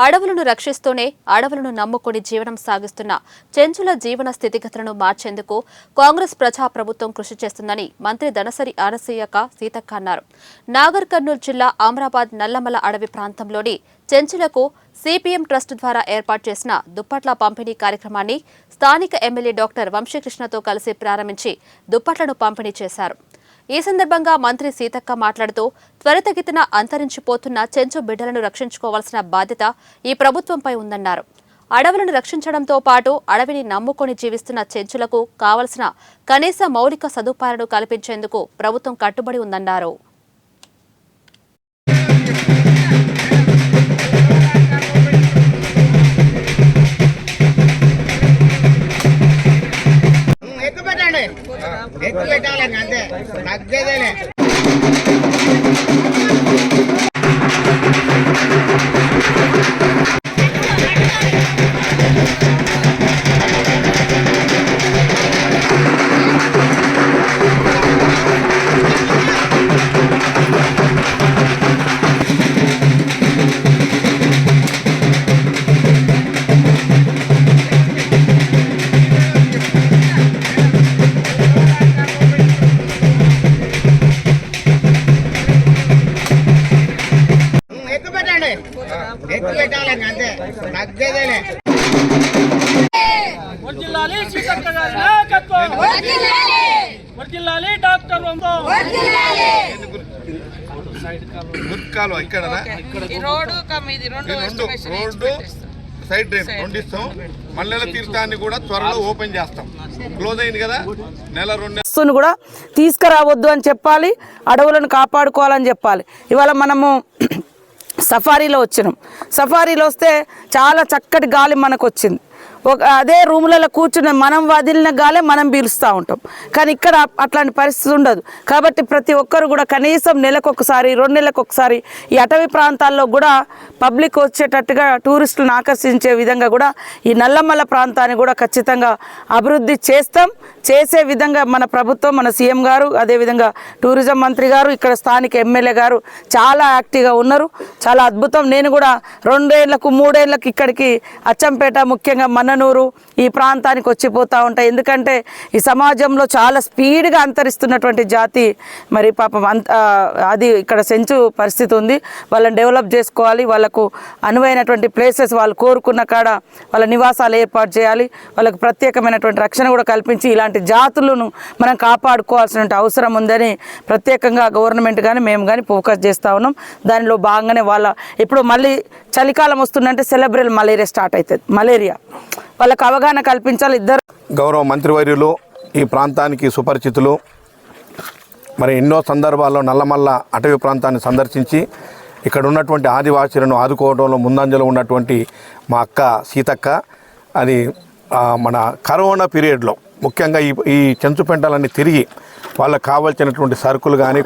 అడవులను రక్షిస్తూనే అడవులను నమ్ముకుని జీవనం సాగిస్తున్న చెంచుల జీవన స్థితిగతులను మార్చేందుకు కాంగ్రెస్ ప్రజా ప్రభుత్వం కృషి చేస్తుందని మంత్రి దనసరి అనసూయ సీతక్క అన్నారు. నాగర్ కర్నూలు జిల్లా అమరాబాద్ నల్లమల అడవి ప్రాంతంలోని చెంచులకు సిపిఎం ట్రస్ట్ ద్వారా ఏర్పాటు చేసిన దుప్పట్ల పంపిణీ కార్యక్రమాన్ని స్థానిక ఎమ్మెల్యే డాక్టర్ వంశీకృష్ణతో కలిసి ప్రారంభించి దుప్పట్లను పంపిణీ చేశారు. ఈ సందర్భంగా మంత్రి సీతక్క మాట్లాడుతూ త్వరితగతిన అంతరించిపోతున్న చెంచు బిడ్డలను రక్షించుకోవాల్సిన బాధ్యత ఈ ప్రభుత్వంపై ఉందన్నారు. అడవులను రక్షించడంతో పాటు అడవిని నమ్ముకొని జీవిస్తున్న చెంచులకు కావలసిన కనీస మౌలిక సదుపాయాలను కల్పించేందుకు ప్రభుత్వం కట్టుబడి ఉందన్నారు. అంతే తగ్గేదేలే. ఎక్కువ పెట్టాలి అంతే తగ్గేదేలే. వర్ధిల్లాలి సీతక్క గారి నాయకత్వం, వర్ధిల్లాలి డాక్టర్ వంశీ. గుర్కాలు ఇక్కడ రోడ్డు సైడ్ డ్రైన్ రెండు ఇస్తాం. మల్లెల తీర్థాన్ని కూడా త్వరలో ఓపెన్ చేస్తాం. క్లోజ్ అయింది కదా, నెల 2 కూడా తీసుకురావద్దు అని చెప్పాలి, అడవులను కాపాడుకోవాలని చెప్పాలి. ఇవాళ మనము సఫారీలో వచ్చినాం. సఫారీలో వస్తే చాలా చక్కటి గాలి మనకు వచ్చింది. అదే రూములలో కూర్చుని మనం వదిలిన గాలే మనం పీలుస్తూ ఉంటాం. కానీ ఇక్కడ అట్లాంటి పరిస్థితి ఉండదు. కాబట్టి ప్రతి ఒక్కరు కూడా కనీసం నెలకొకసారి 2 నెలలకు ఒకసారి ఈ అటవీ ప్రాంతాల్లో కూడా పబ్లిక్ వచ్చేటట్టుగా టూరిస్టులను ఆకర్షించే విధంగా కూడా ఈ నల్లమల్ల ప్రాంతాన్ని కూడా ఖచ్చితంగా అభివృద్ధి చేసే విధంగా మన ప్రభుత్వం, మన సీఎం గారు, అదేవిధంగా టూరిజం మంత్రి గారు, ఇక్కడ స్థానిక ఎమ్మెల్యే గారు చాలా యాక్టివ్గా ఉన్నారు. చాలా అద్భుతం. నేను కూడా 2 ఏళ్లకు 3 ఏళ్లకు ఇక్కడికి అచ్చంపేట, ముఖ్యంగా మన్ననూరు ఈ ప్రాంతానికి వచ్చిపోతూ ఉంటాయి. ఎందుకంటే ఈ సమాజంలో చాలా స్పీడ్గా అంతరిస్తున్నటువంటి జాతి మరి పాపం అది ఇక్కడ సెంచు పరిస్థితి ఉంది. వాళ్ళని డెవలప్ చేసుకోవాలి. వాళ్ళకు అనువైనటువంటి ప్లేసెస్ వాళ్ళు కోరుకున్న కాడ వాళ్ళ నివాసాలు ఏర్పాటు చేయాలి. వాళ్ళకు ప్రత్యేకమైనటువంటి రక్షణ కూడా కల్పించి ఇలాంటి జాతులను మనం కాపాడుకోవాల్సిన అవసరం ఉందని ప్రత్యేకంగా గవర్నమెంట్ కానీ మేము కానీ ఫోకస్ చేస్తూ ఉన్నాం. దానిలో భాగంగానే ఇప్పుడు మళ్ళీ చలికాలం వస్తుందంటే సెలబ్రల్ మలేరియా స్టార్ట్ అవుతుంది. మలేరియా వాళ్ళకు అవగాహన కల్పించాలి. ఇద్దరు గౌరవ మంత్రివర్యులు ఈ ప్రాంతానికి సుపరిచితులు. మరి ఎన్నో సందర్భాల్లో నల్లమల్ల అటవీ ప్రాంతాన్ని సందర్శించి ఇక్కడ ఉన్నటువంటి ఆదివాసీలను ఆదుకోవడంలో ముందంజలో ఉన్నటువంటి మా అక్క సీతక్క, అది మన కరోనా పీరియడ్లో ముఖ్యంగా ఈ చెంచు పెంటలన్నీ తిరిగి వాళ్ళకు కావాల్సినటువంటి సరుకులు కానీ